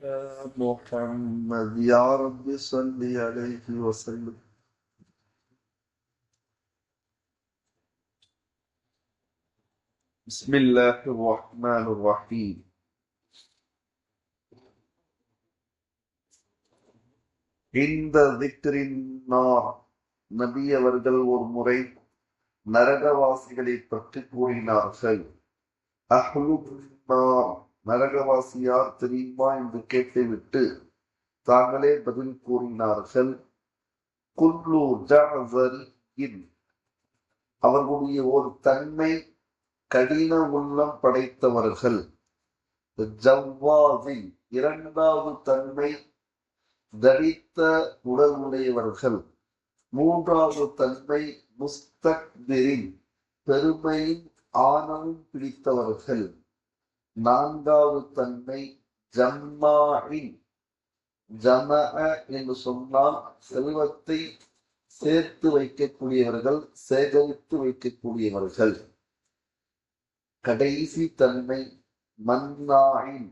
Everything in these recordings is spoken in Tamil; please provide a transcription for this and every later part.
محمد يا رب صل عليه وسلم. بسم الله الرحمن الرحيم. இந்த திக்ரின் நார் நபி அவர்கள் ஒரு முறை நரகவாசிகளை பற்றி கூறினார்கள். அஹ்லுன்னார் நரகவாசியார் தெரியுமா என்று கேட்டுவிட்டு தாங்களே பதில் கூறினார்கள். குல்லு ஜஅஃபரின் அவர்களுடைய ஒரு தன்மை கடின உள்ளம் படைத்தவர்கள். ஜவ்வாதின் இரண்டாவது தன்மை தடித்த உடல் உடையவர்கள். மூன்றாவது தன்மை முஸ்தக்பிரின் பெருமையின் ஆணவம் பிடித்தவர்கள். நான்காவது தன்மை ஜம்மாஇன் ஜமஅ என்று சொன்னால் செல்வத்தை சேர்த்து வைக்கக்கூடியவர்கள், சேகரித்து வைக்கக்கூடியவர்கள். கடைசி தன்மை மன்னாயின்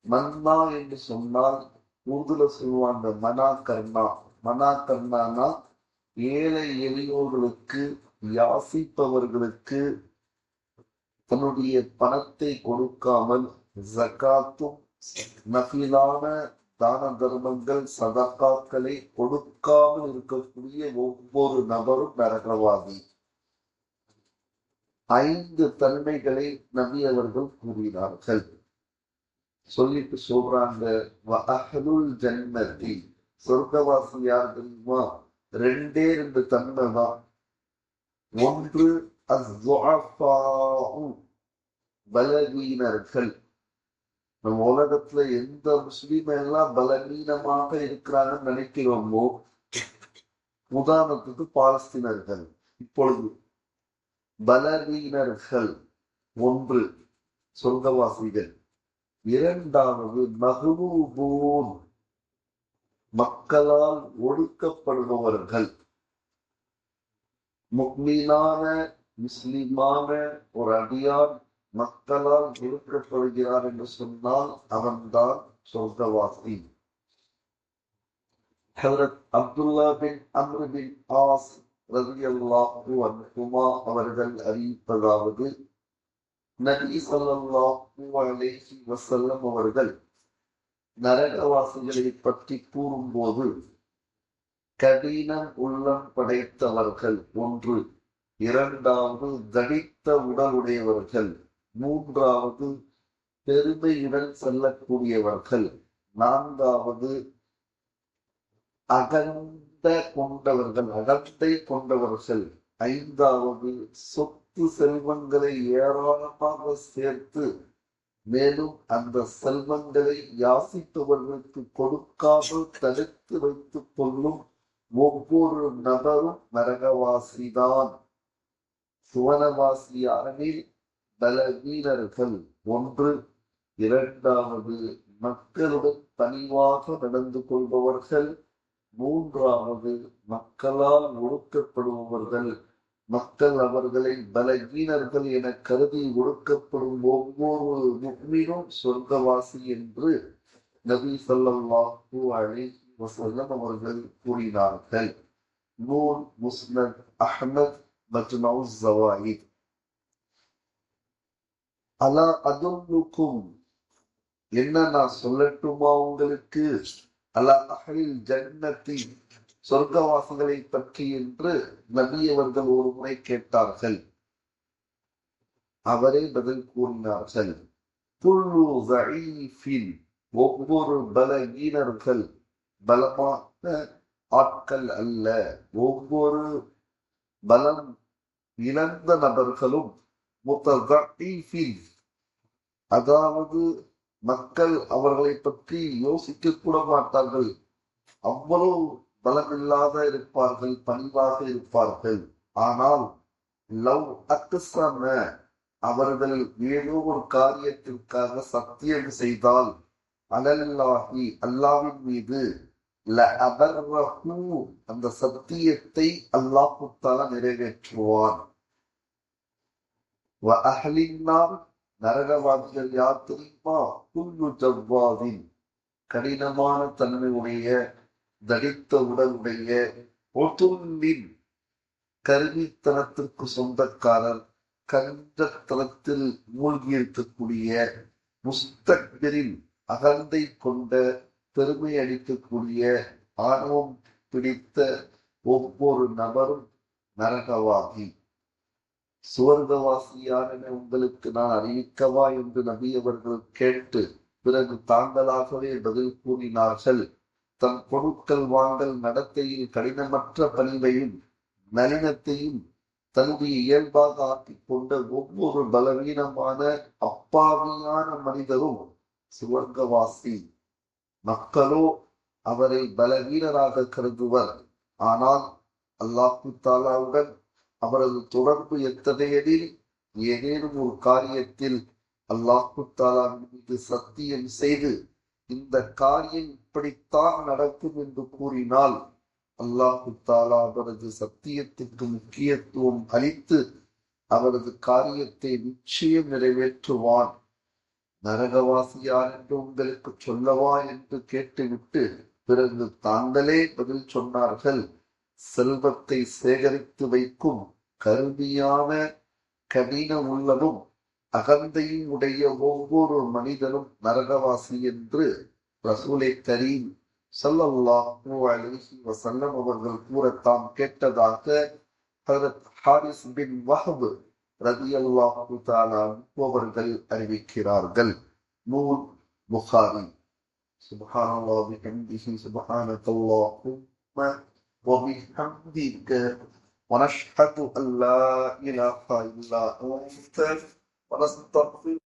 மன்னா என்று சொன்னால் உருதுல சொல்லுவாங்க மனா கர்ணா. மனா கர்ணானா ஏழை எளியோர்களுக்கு, யாசிப்பவர்களுக்கு தன்னுடைய பணத்தை கொடுக்காமல் ஜகாத்தும் நஃபிலான தான தர்மங்கள் சதகாக்களை கொடுக்காமல் இருக்கக்கூடிய ஒவ்வொரு நபரும் நரகவாதி. 5 தன்மைகளை நபி அவர்கள் கூறினார்கள். சொல்லிட்டு சொல்றாங்க, வஅஹ்லுல் ஜன்னதி சொர்க்கவாசி யார் தெரியுமா? 2 தன்மை தான். ஒன்று அஸ்ஸுஅஃபாஉ பலவீனர்கள். நம்ம உலகத்துல எந்த முஸ்லீம் எல்லாம் பலவீனமாக இருக்கிறாங்கன்னு நினைக்கிறோமோ, உதாரணத்துக்கு பாலஸ்தீனர்கள். இப்பொழுது பலவீனர்கள் ஒன்று சொர்க்கவாசிகள். இரண்டாவது மஹ்ரூபூன் மக்களால் ஒடுக்கப்படுபவர்கள். முக்மீனான முஸ்லிமான ஒரு அடியான் மக்களால் ஒடுக்கப்படுகிறார் என்று சொன்னால் அவன்தான் சொர்க்கவாசி. ஹஜ்ரத் அப்துல்லா பின் அம்ர் பின் ஆஸ் ரலியல்லாஹு அன்ஹுமா அவர்கள் அறிவிப்பதாவது, நபி ஸல்லல்லாஹு அலைஹி வஸல்லம் அவர்கள் நரகவாசிகளை பற்றி கூறும்போது, கடினம் உள்ளம் படைத்தவர்கள் ஒன்று, இரண்டாவது தடித்த உடலுடையவர்கள், மூன்றாவது பெருமையுடன் செல்லக்கூடியவர்கள், நான்காவது அகந்தை கொண்டவர்கள், ஐந்தாவது சொத்து செல்வங்களை ஏராளமாக சேர்த்து மேலும் அந்த செல்வங்களை யாசிப்பவர்களுக்கு கொடுக்காமல் தடுத்து வைத்துக் கொள்ளும் ஒவ்வொரு நபரும் நரகவாசிதான். சுவனவாசியானில் பலவீனர்கள் ஒன்று, இரண்டாவது மக்களுடன் பணிவாக நடந்து கொள்பவர்கள், மூன்றாவது மக்களால் ஒடுக்கப்படுபவர்கள், மக்கள் அவர்களை பலவீனர்கள் என கருதி ஒடுக்கப்படும் ஒவ்வொரு முஃமினும் சொர்க்கவாசி என்று நபி ஸல்லல்லாஹு அலைஹி வஸல்லம் அவர்கள் கூறினார்கள். நூன் முஸ்னத் அஹ்மத் மஜ்மஉ ஸவாயித். அலா அதுல்லுக்கும் என்ன நான் சொல்லட்டுமா உங்களுக்கு? அலா அஹ்லில் ஜன்னதி சொர்க்கவாசிகளை பற்றி என்று நபி அவர்கள் ஒரு முறை கேட்டார்கள். அவரே பதில் கூறினார்கள், குல்லு ஸஈஃபின் ஒவ்வொரு பலவீனர்கள் பலமான ஆட்கள் அல்ல, ஒவ்வொரு பலம் இழந்த நபர்களும் முத்தஸஈஃபின் அதாவது மக்கள் அவர்களை பற்றி யோசிக்க கூட மாட்டார்கள், அவ்வளவு பலமில்லாத இருப்பார்கள், பணிவாக இருப்பார்கள். ஆனால் லவ் அக்ஸம அவர்கள் ஏதோ ஒரு காரியத்திற்காக சத்தியம் செய்தால், அலல்லாஹி அல்லாஹ்வின் மீது, லஅபர்ரஹு அந்த சத்தியத்தை அல்லாஹ் தஆலா நிறைவேற்றுவான். வஅஹ்லின்னார் நரகவாதிகள் யார் தெரியுமா? குல்லு ஜவ்வாதின் கடினமான தன்மையுடைய, தடித்த உடலுடைய, ஒதுல்லின் கருவித்தனத்திற்கு சொந்தக்காரர், கஞ்சத்தனத்தில் மூழ்கியிருக்கக்கூடிய, முஸ்தக்பிரின் அகந்தை கொண்ட, பெருமை அளிக்கக்கூடிய, ஆணவம் பிடித்த ஒவ்வொரு நபரும் நரகவாதி. சுவர்க்கவாசியான உங்களுக்கு நான் அறிவிக்கவா என்று நபி அவர்கள் கேட்டு பிறகு தாங்களாகவே பதில் கூறினார்கள். தன் பொருட்கள் வாங்கல் நடத்தையில் கடினமற்ற பணிவையும் நளினத்தையும் தன்னுடைய இயல்பாக ஆக்கிக் கொண்ட ஒவ்வொரு பலவீனமான அப்பாவியான மனிதரும் சுவர்க்கவாசி. மக்களோ அவரை பலவீனராக கருதுவர். ஆனால் அல்லாஹு தாலாவுடன் அவரது தொடர்பு எத்தகையதில் ஏதேனும் ஒரு காரியத்தில் அல்லாஹு தாலா மீது சத்தியம் செய்து இந்த காரியம் இப்படித்தான் நடக்கும் என்று கூறினால் அல்லாஹு தாலா அவரது சத்தியத்திற்கு முக்கியத்துவம் அளித்து அவரது காரியத்தை நிச்சயம் நிறைவேற்றுவான். நரகவாசியார் என்று உங்களுக்கு சொல்லவா என்று கேட்டுவிட்டு பிறகு தாங்களே பதில் சொன்னார்கள். செல்வத்தை சேகரித்து வைக்கும் கருவியான கடின உள்ளதும் அகந்தையும் உடைய ஒவ்வொரு மனிதனும் நரகவாசி என்று ரசூலை கரீம் ஸல்லல்லாஹு அலைஹி வஸல்லம் அவர்கள் கூற தாம் கேட்டதாக ஹஜ்ரத் ஹாரிஸ் பின் வஹப் ரலியல்லாஹு தஆலா அவர்கள் அறிவிக்கிறார்கள். நூல் புகாரி. சுப்ஹானல்லாஹி வபிஹம்திஹி சுப்ஹானக்கல்லாஹும்ம وبحمدك ونشهد أن لا إله إلا أنت ونستغفرك